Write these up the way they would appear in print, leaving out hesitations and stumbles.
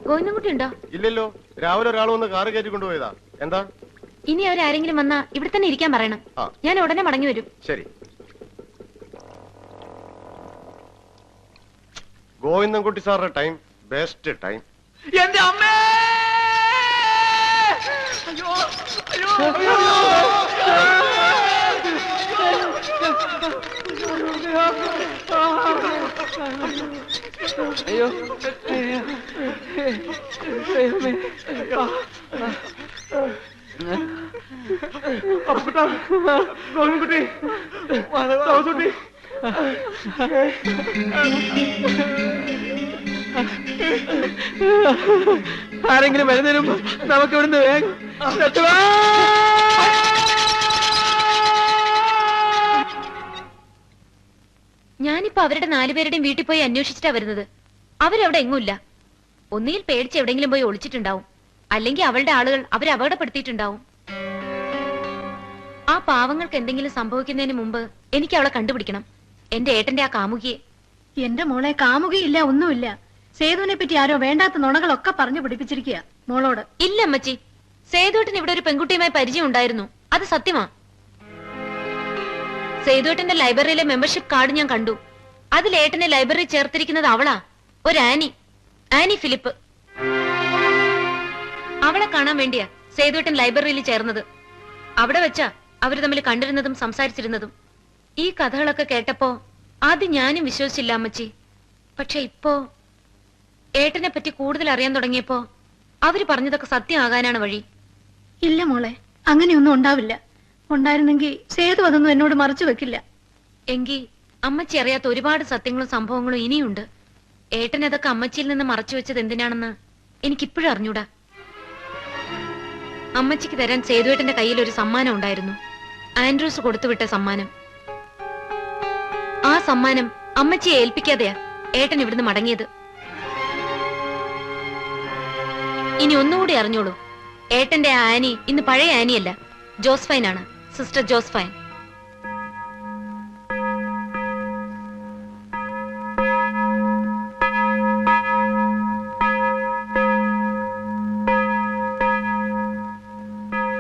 ഗോവിന്ദൻകുട്ടി ഉണ്ടോ? ഇല്ലല്ലോ, രാവിലെ ഒരാൾ വന്ന് കാറ് കയറ്റി കൊണ്ടുപോയതാ. എന്താ? ഇനി അവരാരെങ്കിലും വന്നാ ഇവിടെ തന്നെ ഇരിക്കാൻ പറയണം. ഞാൻ ഉടനെ മടങ്ങി വരും. ശരി. ഗോവിന്ദൻകുട്ടി സാറിന്റെ ടൈം ബെസ്റ്റ് ടൈം. എന്റെ അമ്മേ! അയ്യോ അയ്യോ അയ്യോ ഗോവിന്ദൻകുട്ടി, കുട്ടി, ആരെങ്കിലും വരുന്നതിനും നമുക്ക് ഇവിടുന്ന് വേഗം. ഞാനിപ്പോ അവരുടെ 4 പേരുടെയും വീട്ടിൽ പോയി അന്വേഷിച്ചിട്ടാ വരുന്നത്. അവരവിടെ എങ്ങുമില്ല. ഒന്നുകിൽ പേടിച്ച് എവിടെങ്കിലും പോയി ഒളിച്ചിട്ടുണ്ടാവും, അല്ലെങ്കിൽ അവളുടെ ആളുകൾ അവരെ അപകടപ്പെടുത്തിയിട്ടുണ്ടാവും. ആ പാവങ്ങൾക്ക് എന്തെങ്കിലും സംഭവിക്കുന്നതിന് മുമ്പ് എനിക്ക് അവളെ കണ്ടുപിടിക്കണം. എന്റെ ഏട്ടന്റെ ആ കാമുകിയെ. എന്റെ മോളെ കാമുകയില്ല, ഒന്നുമില്ല. സേതുവിനെ പറ്റി ആരോ വേണ്ടാത്ത നുണകളൊക്കെ പറഞ്ഞു പിടിപ്പിച്ചിരിക്കുക മോളോട്. ഇല്ല അമ്മച്ചി, സേതുവേട്ടന് ഇവിടെ ഒരു പെൺകുട്ടിയുമായി പരിചയം ഉണ്ടായിരുന്നു. അത് സത്യമാ. സേതുവേട്ടന്റെ ലൈബ്രറിയിലെ മെമ്പർഷിപ്പ് കാർഡ് ഞാൻ കണ്ടു. അതിൽ ഏട്ടനെ ലൈബ്രറി ചേർത്തിരിക്കുന്നത് അവളാ, ഒരു ആനി ഫിലിപ്പ്. അവളെ കാണാൻ വേണ്ടിയാ സേതുവേട്ടൻ ലൈബ്രറിയിൽ ചേർന്നത്. അവിടെ വെച്ചാ അവര് തമ്മിൽ കണ്ടിരുന്നതും സംസാരിച്ചിരുന്നതും. ഈ കഥകളൊക്കെ കേട്ടപ്പോ ആദ്യം ഞാനും വിശ്വസിച്ചില്ല അമ്മച്ചി. പക്ഷെ ഇപ്പോ ഏട്ടനെ പറ്റി കൂടുതൽ അറിയാൻ തുടങ്ങിയപ്പോ അവര് പറഞ്ഞതൊക്കെ സത്യമാകാനാണ് വഴി. ഇല്ല മോളെ, അങ്ങനെയൊന്നും ഉണ്ടാവില്ല. ഉണ്ടായിരുന്നെങ്കിൽ സേതു അതൊന്നും എന്നോട് മറച്ചു വെക്കില്ല. എങ്കിൽ അമ്മച്ചി അറിയാത്ത ഒരുപാട് സത്യങ്ങളും സംഭവങ്ങളും ഇനിയുണ്ട്. ഏട്ടൻ അതൊക്കെ അമ്മച്ചിയിൽ നിന്ന് മറച്ചു വെച്ചത് എന്തിനാണെന്ന് എനിക്കിപ്പോഴും അറിഞ്ഞൂടാ. അമ്മച്ചിക്ക് തരാൻ സേതുവേട്ടന്റെ കയ്യിൽ ഒരു സമ്മാനം ഉണ്ടായിരുന്നു, ആൻഡ്രൂസ് കൊടുത്തുവിട്ട സമ്മാനം. ആ സമ്മാനം അമ്മച്ചിയെ ഏൽപ്പിക്കാതെയാ ഏട്ടൻ ഇവിടുന്ന് മടങ്ങിയത്. ഇനി ഒന്നുകൂടി അറിഞ്ഞോളൂ, ഏട്ടന്റെ ആ ആനി ഇന്ന് പഴയ ആനിയല്ല, ജോസ്ഫൈൻ ആണ്, സിസ്റ്റർ ജോസ്ഫൈൻ.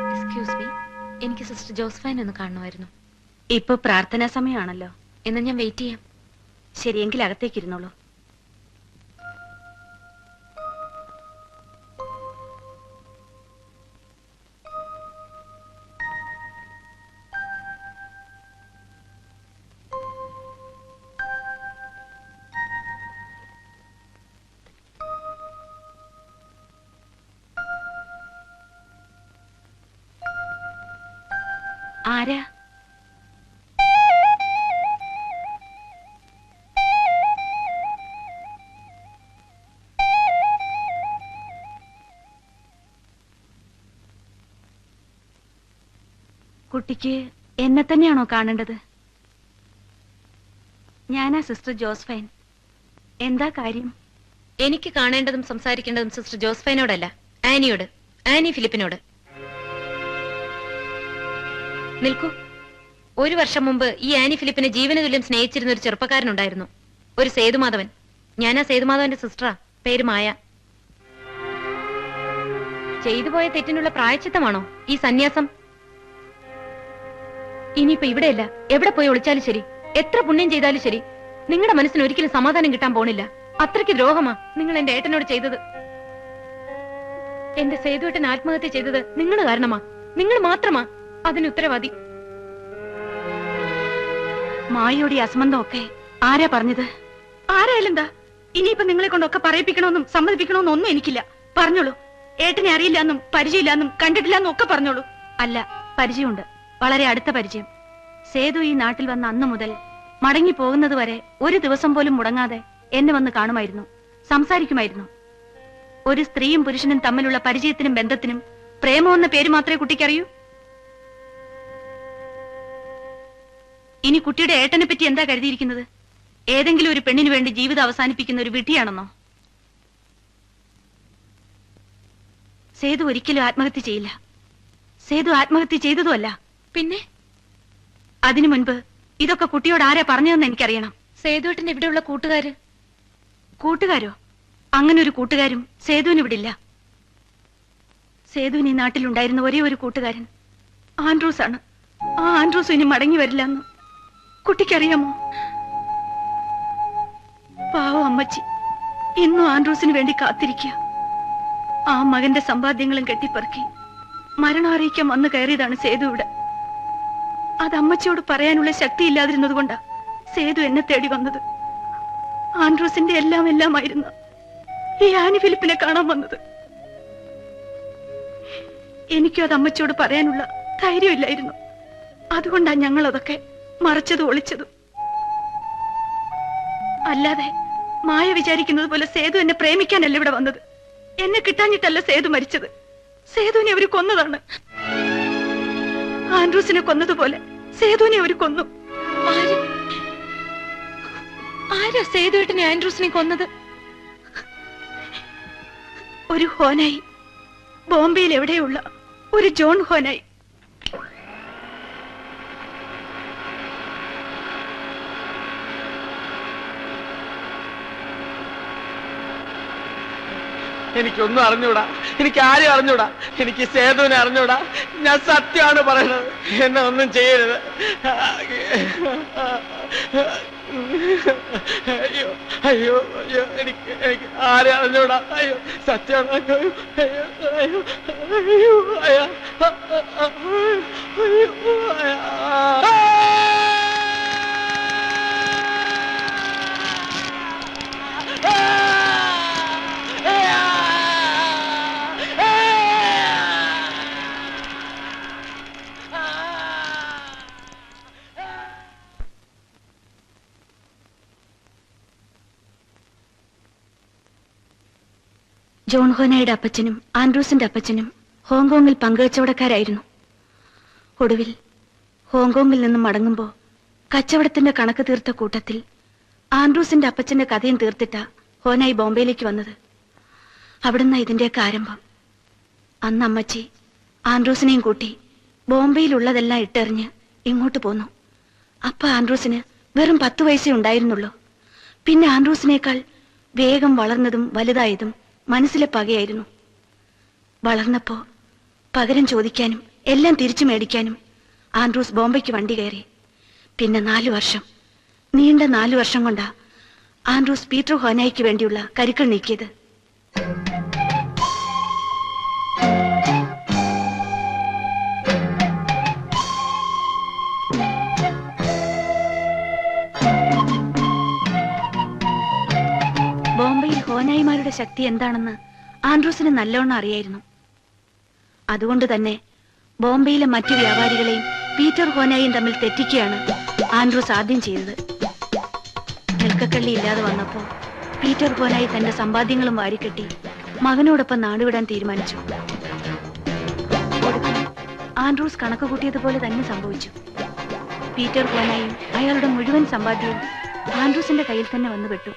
എക്സ്ക്യൂസ് മീ, എനിക്ക് സിസ്റ്റർ ജോസ്ഫൈൻ ഒന്ന് കാണണമായിരുന്നു. ഇപ്പൊ പ്രാർത്ഥനാ സമയമാണല്ലോ. എന്നാ ഞാൻ വെയിറ്റ് ചെയ്യാം. ശരിയെങ്കിൽ അകത്തേക്ക് ഇരുന്നോളൂ. ആരാ? കുട്ടിക്ക് എന്നെ തന്നെയാണോ കാണേണ്ടത്? ഞാനാ സിസ്റ്റർ ജോസ്ഫൈൻ. എന്താ കാര്യം? എനിക്ക് കാണേണ്ടതും സംസാരിക്കേണ്ടതും സിസ്റ്റർ ജോസ്ഫൈനോടല്ല, ആനിയോട്, ആനി ഫിലിപ്പിനോട്. നിൽക്കൂ. 1 വർഷം മുമ്പ് ഈ ആനി ഫിലിപ്പിനെ ജീവന തുല്യം സ്നേഹിച്ചിരുന്ന ഒരു ചെറുപ്പക്കാരനുണ്ടായിരുന്നു, ഒരു സേതുമാധവൻ. ഞാനാ സേതുമാധവന്റെ സിസ്റ്ററാ, പേര് മായ. ചെയ്തു പോയ തെറ്റിനുള്ള പ്രായശ്ചിത്തമാണോ ഈ സന്യാസം? ഇനിയിപ്പോ ഇവിടെയല്ല, എവിടെ പോയി ഒളിച്ചാലും ശരി, എത്ര പുണ്യം ചെയ്താലും ശരി, നിങ്ങളുടെ മനസ്സിന് ഒരിക്കലും സമാധാനം കിട്ടാൻ പോണില്ല. അത്രയ്ക്ക് ദ്രോഹമാ നിങ്ങൾ എന്റെ ഏട്ടനോട് ചെയ്തത്. എന്റെ സേതുവേട്ടൻ ആത്മഹത്യ ചെയ്തത് നിങ്ങൾ കാരണമാ, നിങ്ങൾ മാത്രമാ അതിന് ഉത്തരവാദി. മായയോട് ഈ അസംബന്ധമൊക്കെ ആരാ പറഞ്ഞത്? ആരായാലും എന്താ, ഇനിയിപ്പൊ നിങ്ങളെ കൊണ്ടൊക്കെ പറയിപ്പിക്കണമെന്നും സമ്മതിപ്പിക്കണമെന്നും ഒന്നും എനിക്കില്ല. പറഞ്ഞോളൂ. ഏട്ടനെ അറിയില്ലാന്നും പരിചയമില്ലാന്നും കണ്ടിട്ടില്ലാന്നും ഒക്കെ പറഞ്ഞോളൂ. അല്ല, പരിചയമുണ്ട്, വളരെ അടുത്ത പരിചയം. സേതു ഈ നാട്ടിൽ വന്ന അന്നു മുതൽ മടങ്ങി പോകുന്നത് വരെ ഒരു ദിവസം പോലും മുടങ്ങാതെ എന്നെ വന്ന് കാണുമായിരുന്നു, സംസാരിക്കുമായിരുന്നു. ഒരു സ്ത്രീയും പുരുഷനും തമ്മിലുള്ള പരിചയത്തിനും ബന്ധത്തിനും പ്രേമമെന്ന പേര് മാത്രമേ കുട്ടിക്കറിയൂ. ഇനി കുട്ടിയുടെ ഏട്ടനെ പറ്റി എന്താ കരുതിയിരിക്കുന്നത്? ഏതെങ്കിലും ഒരു പെണ്ണിനു വേണ്ടി ജീവിതം അവസാനിപ്പിക്കുന്ന ഒരു വിഡ്ഢിയാണെന്നോ? സേതു ഒരിക്കലും ആത്മഹത്യ ചെയ്യില്ല. സേതു ആത്മഹത്യ ചെയ്തതുമല്ല. പിന്നെ അതിനു മുൻപ് ഇതൊക്കെ കുട്ടിയോട് ആരാ പറഞ്ഞതെന്ന് എനിക്കറിയണം. സേതുവേട്ടൻ ഇവിടെയുള്ള കൂട്ടുകാര്. കൂട്ടുകാരോ? അങ്ങനെ ഒരു കൂട്ടുകാരും സേതുവിന് ഇവിടില്ല. സേതുവിന് ഈ നാട്ടിലുണ്ടായിരുന്ന ഒരേ ഒരു കൂട്ടുകാരൻ ആൻഡ്രൂസ് ആണ്. ആ ആൻഡ്രൂസ് ഇനി മടങ്ങി വരില്ല എന്ന് കുട്ടിക്കറിയാമോ? പാവം അമ്മച്ചി ഇന്നും ആൻഡ്രൂസിന് വേണ്ടി കാത്തിരിക്കുക. ആ മകന്റെ സമ്പാദ്യങ്ങളും കെട്ടിപ്പറക്കി മരണം അറിയിക്കാൻ വന്നു കയറിയതാണ് സേതു ഇവിടെ. അത് അമ്മച്ചിയോട് പറയാനുള്ള ശക്തി ഇല്ലാതിരുന്നത് കൊണ്ടാ സേതു എന്നെ തേടി വന്നത്. ആൻഡ്രൂസിന്റെ എല്ലാമായിരുന്നു ഈ ആനി ഫിലിപ്പിനെ കാണാൻ വന്നത്. എനിക്കും അത് അമ്മച്ചിയോട് പറയാനുള്ള ധൈര്യമില്ലായിരുന്നു. അതുകൊണ്ടാ ഞങ്ങൾ അതൊക്കെ മറച്ചതും ഒളിച്ചതും. അല്ലാതെ മായ വിചാരിക്കുന്നത് പോലെ സേതു എന്നെ പ്രേമിക്കാനല്ല ഇവിടെ വന്നത്. എന്നെ കിട്ടാഞ്ഞിട്ടല്ല സേതു മരിച്ചത്. സേതുവിനെ അവര് കൊന്നതാണ്. ആൻഡ്രൂസിനെ കൊന്നതുപോലെ സേതുവിനെ അവര് കൊന്നു. ആരാ സേതുവേട്ടനെ ആൻഡ്രൂസിനെ കൊന്നത്? ഒരു ഹോനായി, ബോംബെയിൽ എവിടെയുള്ള ഒരു ജോൺ ഹോനായി. എനിക്കൊന്നും അറിഞ്ഞൂടാ, എനിക്ക് ആരും അറിഞ്ഞൂടാ, എനിക്ക് സേതുവിനെ അറിഞ്ഞൂടാ. ഞാൻ സത്യമാണ് പറയണത്. എന്നെ ഒന്നും ചെയ്യരുത്. അയ്യോ അയ്യോ അയ്യോ, എനിക്ക് ആരും അറിഞ്ഞൂടാ. അയ്യോ സത്യമാണ്. അയ്യോ അയ്യോ അയ്യോ അയ്യോ അയ്യോ അയ്യോ. ജോൺ ഹോനായുടെ അപ്പച്ചനും ആൻഡ്രൂസിന്റെ അപ്പച്ചനും ഹോങ്കോങ്ങിൽ പങ്കുകച്ചവടക്കാരായിരുന്നു. ഒടുവിൽ ഹോങ്കോങ്ങിൽ നിന്നും മടങ്ങുമ്പോ കച്ചവടത്തിന്റെ കണക്ക് തീർത്ത കൂട്ടത്തിൽ ആൻഡ്രൂസിന്റെ അപ്പച്ചന്റെ കഥയും തീർത്തിട്ടാ ഹോനായി ബോംബെയിലേക്ക് വന്നത്. അവിടുന്ന് ഇതിന്റെയൊക്കെ ആരംഭം. അന്ന് അമ്മച്ചി ആൻഡ്രൂസിനെയും കൂട്ടി ബോംബെയിലുള്ളതെല്ലാം ഇട്ടെറിഞ്ഞ് ഇങ്ങോട്ട് പോന്നു. അപ്പ ആൻഡ്രൂസിന് വെറും 10 വയസ്സേ ഉണ്ടായിരുന്നുള്ളൂ. പിന്നെ ആൻഡ്രൂസിനേക്കാൾ വേഗം വളർന്നതും വലുതായതും മനസ്സിലെ പകയായിരുന്നു. വളർന്നപ്പോ പകരം ചോദിക്കാനും എല്ലാം തിരിച്ചു മേടിക്കാനും ആൻഡ്രൂസ് ബോംബെക്ക് വണ്ടി കയറി. പിന്നെ 4 വർഷം, നീണ്ട 4 വർഷം കൊണ്ടാ ആൻഡ്രൂസ് പീറ്റർ ഹോനായിക്ക് വേണ്ടിയുള്ള കരുക്കൾ നീക്കിയത്. ബോംബെയിൽ ഹോനായിമാരുടെ ശക്തി എന്താണെന്ന് ആൻഡ്രൂസിന് നല്ലോണം അറിയായിരുന്നു. അതുകൊണ്ട് തന്നെ ബോംബെയിലെ മറ്റു വ്യാപാരികളെയും പീറ്റർ ഹോനായും തമ്മിൽ തെറ്റിക്കുകയാണ് ആൻഡ്രൂസ് ആദ്യം ചെയ്തത്. നെൽക്കക്കള്ളി ഇല്ലാതെ വന്നപ്പോ പീറ്റർ ഹോനായി തന്റെ സമ്പാദ്യങ്ങളും വാരിക്കെട്ടി മകനോടൊപ്പം നാടുവിടാൻ തീരുമാനിച്ചു. ആൻഡ്രൂസ് കണക്ക് കൂട്ടിയതുപോലെ തന്നെ സംഭവിച്ചു. പീറ്റർ ഹോനായും അയാളുടെ മുഴുവൻ സമ്പാദ്യവും ആൻഡ്രൂസിന്റെ കയ്യിൽ തന്നെ വന്നു പെട്ടു.